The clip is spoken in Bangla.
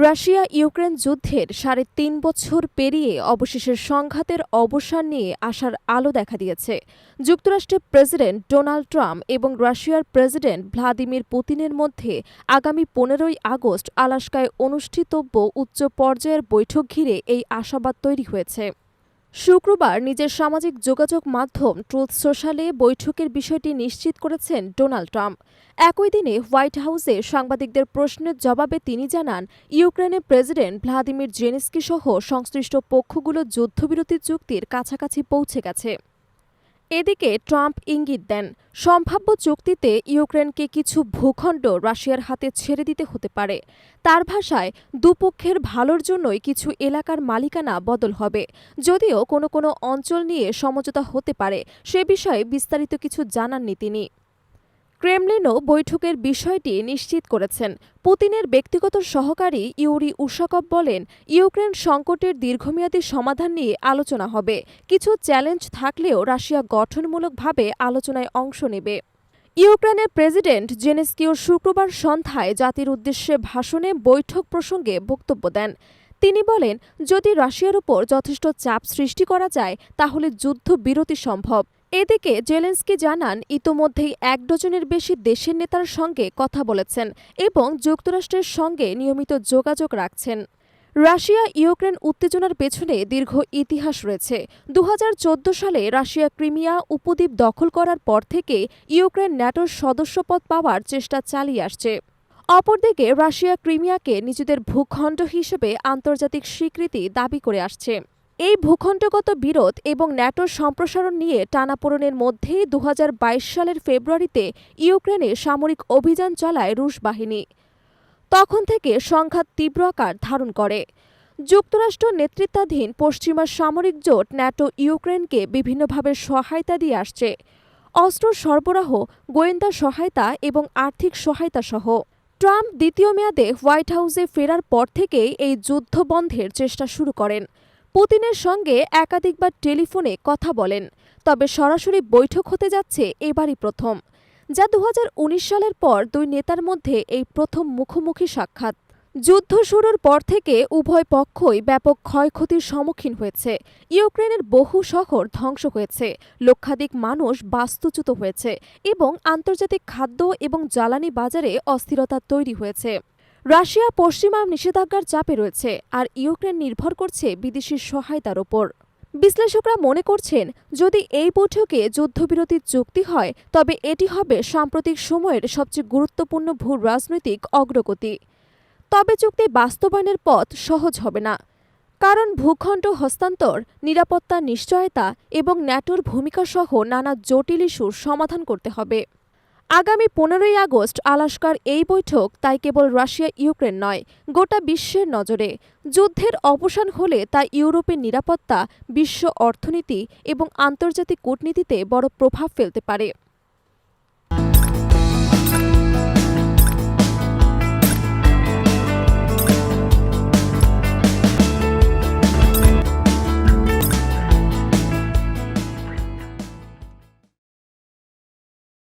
রাশিয়া ইউক্রেন যুদ্ধের ৩.৫ বছর পেরিয়ে অবশেষে সংঘাতের অবসান নিয়ে আশার আলো দেখা দিয়েছে। যুক্তরাষ্ট্রের প্রেসিডেন্ট ডোনাল্ড ট্রাম্প এবং রাশিয়ার প্রেসিডেন্ট ভ্লাদিমির পুতিনের মধ্যে আগামী ১৫ই আগস্ট আলাস্কায় অনুষ্ঠিতব্য উচ্চ পর্যায়ের বৈঠক ঘিরে এই আশাবাদ তৈরি হয়েছে। শুক্রবার নিজের সামাজিক যোগাযোগ মাধ্যম ট্রুথ সোশ্যালে বৈঠকের বিষয়টি নিশ্চিত করেছেন ডোনাল্ড ট্রাম্প। একই দিনে হোয়াইট হাউসে সাংবাদিকদের প্রশ্নের জবাবে তিনি জানান, ইউক্রেনের প্রেসিডেন্ট ভ্লাদিমির জেলেনস্কি সহ সংশ্লিষ্ট পক্ষগুলো যুদ্ধবিরতি চুক্তির কাছাকাছি পৌঁছে গেছে। এদিকে ট্রাম্প ইঙ্গিত দেন, সম্ভাব্য চুক্তিতে ইউক্রেনকে কিছু ভূখণ্ড রাশিয়ার হাতে ছেড়ে দিতে হতে পারে। তার ভাষায়, দুপক্ষের ভালোর জন্যই কিছু এলাকার মালিকানা বদল হবে। যদিও কোনো কোনো অঞ্চল নিয়ে সমঝোতা হতে পারে, সে বিষয়ে বিস্তারিত কিছু জানাননি তিনি। ক্রেমলিনও বৈঠকের বিষয়টি নিশ্চিত করেছেন। পুতিনের ব্যক্তিগত সহকারী ইউরি উশাকভ বলেন, ইউক্রেন সংকটের দীর্ঘমেয়াদী সমাধান নিয়ে আলোচনা হবে। কিছু চ্যালেঞ্জ থাকলেও রাশিয়া গঠনমূলকভাবে আলোচনায় অংশ নেবে। ইউক্রেনের প্রেসিডেন্ট জেলেনস্কিও শুক্রবার সন্ধ্যায় জাতির উদ্দেশ্যে ভাষণে বৈঠক প্রসঙ্গে বক্তব্য দেন। তিনি বলেন, যদি রাশিয়ার উপর যথেষ্ট চাপ সৃষ্টি করা যায় তাহলে যুদ্ধবিরতি সম্ভব। এদিকে জেলেনস্কি জানান, ইতোমধ্যেই ১ ডজনের বেশি দেশের নেতার সঙ্গে কথা বলেছেন এবং যুক্তরাষ্ট্রের সঙ্গে নিয়মিত যোগাযোগ রাখছেন। রাশিয়া ইউক্রেন উত্তেজনার পেছনে দীর্ঘ ইতিহাস রয়েছে। ২০১৪ সালে রাশিয়া ক্রিমিয়া উপদ্বীপ দখল করার পর থেকে ইউক্রেন ন্যাটোর সদস্যপদ পাওয়ার চেষ্টা চালিয়ে আসছে। অপরদিকে রাশিয়া ক্রিমিয়াকে নিজেদের ভূখণ্ড হিসেবে আন্তর্জাতিক স্বীকৃতি দাবি করে আসছে। এই ভূখণ্ডগত বিরোধ এবং ন্যাটোর সম্প্রসারণ নিয়ে টানাপোড়েনের মধ্যেই ২০২২ সালের ফেব্রুয়ারিতে ইউক্রেনে সামরিক অভিযান চালায় রুশ বাহিনী। তখন থেকে সংঘাত তীব্র আকার ধারণ করে। যুক্তরাষ্ট্র নেতৃত্বাধীন পশ্চিমা সামরিক জোট ন্যাটো ইউক্রেনকে বিভিন্নভাবে সহায়তা দিয়ে আসছে, অস্ত্র সরবরাহ, গোয়েন্দা সহায়তা এবং আর্থিক সহায়তা সহ। ট্রাম্প দ্বিতীয় মেয়াদে হোয়াইট হাউসে ফেরার পর থেকেই এই যুদ্ধ বন্ধের চেষ্টা শুরু করেন। পুতিনের সঙ্গে একাধিকবার টেলিফোনে কথা বলেন, তবে সরাসরি বৈঠক হতে যাচ্ছে এবারই প্রথম, যা ২০১৯ সালের পর দুই নেতার মধ্যে এই প্রথম মুখোমুখি সাক্ষাৎ। যুদ্ধ শুরুর পর থেকে উভয় পক্ষই ব্যাপক ক্ষয়ক্ষতির সম্মুখীন হয়েছে। ইউক্রেনের বহু শহর ধ্বংস হয়েছে, লক্ষাধিক মানুষ বাস্তুচ্যুত হয়েছে এবং আন্তর্জাতিক খাদ্য এবং জ্বালানি বাজারে অস্থিরতা তৈরি হয়েছে। রাশিয়া পশ্চিমা নিষেধাজ্ঞার চাপে রয়েছে, আর ইউক্রেন নির্ভর করছে বিদেশি সহায়তার ওপর। বিশ্লেষকরা মনে করছেন, যদি এই বৈঠকে যুদ্ধবিরতির চুক্তি হয় তবে এটি হবে সাম্প্রতিক সময়ের সবচেয়ে গুরুত্বপূর্ণ ভূ রাজনৈতিক অগ্রগতি। তবে চুক্তি বাস্তবায়নের পথ সহজ হবে না, কারণ ভূখণ্ড হস্তান্তর, নিরাপত্তার নিশ্চয়তা এবং ন্যাটোর ভূমিকা সহ নানা জটিল ইস্যুর সমাধান করতে হবে। আগামী ১৫ই আগস্ট আলাস্কার এই বৈঠক তাই কেবল রাশিয়া ইউক্রেন নয়, গোটা বিশ্বের নজরে। যুদ্ধের অবসান হলে তা ইউরোপের নিরাপত্তা, বিশ্ব অর্থনীতি এবং আন্তর্জাতিক কূটনীতিতে বড় প্রভাব ফেলতে পারে।